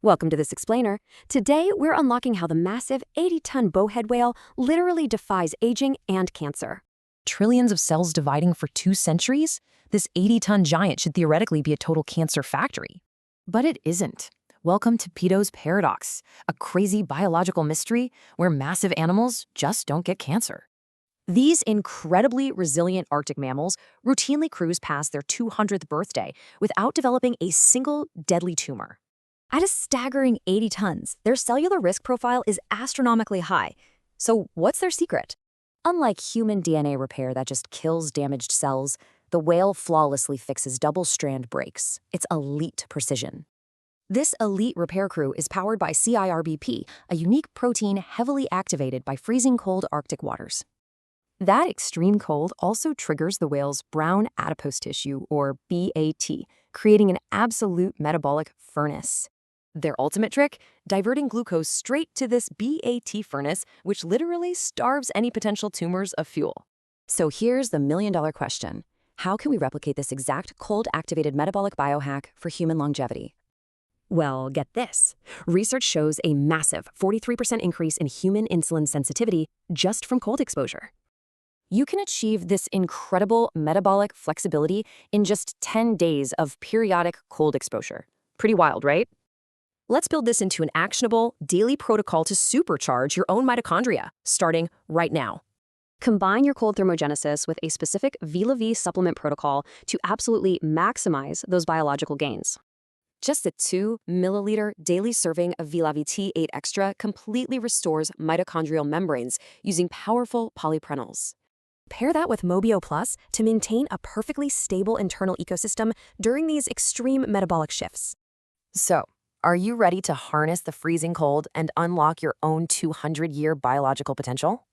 Welcome to this explainer. Today, we're unlocking how the massive 80-ton bowhead whale literally defies aging and cancer. Trillions of cells dividing for 2 centuries? This 80-ton giant should theoretically be a total cancer factory. But it isn't. Welcome to Peto's paradox, a crazy biological mystery where massive animals just don't get cancer. These incredibly resilient Arctic mammals routinely cruise past their 200th birthday without developing a single deadly tumor. At a staggering 80 tons, their cellular risk profile is astronomically high. So what's their secret? Unlike human DNA repair that just kills damaged cells, the whale flawlessly fixes double-strand breaks. It's elite precision. This elite repair crew is powered by CIRBP, a unique protein heavily activated by freezing cold Arctic waters. That extreme cold also triggers the whale's Brown Adipose Tissue, or BAT, creating an absolute metabolic furnace. Their ultimate trick? Diverting glucose straight to this BAT furnace, which literally starves any potential tumors of fuel. So here's the million-dollar question. How can we replicate this exact cold-activated metabolic biohack for human longevity? Well, get this. Research shows a massive 43% increase in human insulin sensitivity just from cold exposure. You can achieve this incredible metabolic flexibility in just 10 days of periodic cold exposure. Pretty wild, right? Let's build this into an actionable, daily protocol to supercharge your own mitochondria, starting right now. Combine your cold thermogenesis with a specific V supplement protocol to absolutely maximize those biological gains. Just a 2 milliliter daily serving of T8 Extra completely restores mitochondrial membranes using powerful polyprenols. Pair that with Mobio Plus to maintain a perfectly stable internal ecosystem during these extreme metabolic shifts. So, are you ready to harness the freezing cold and unlock your own 200-year biological potential?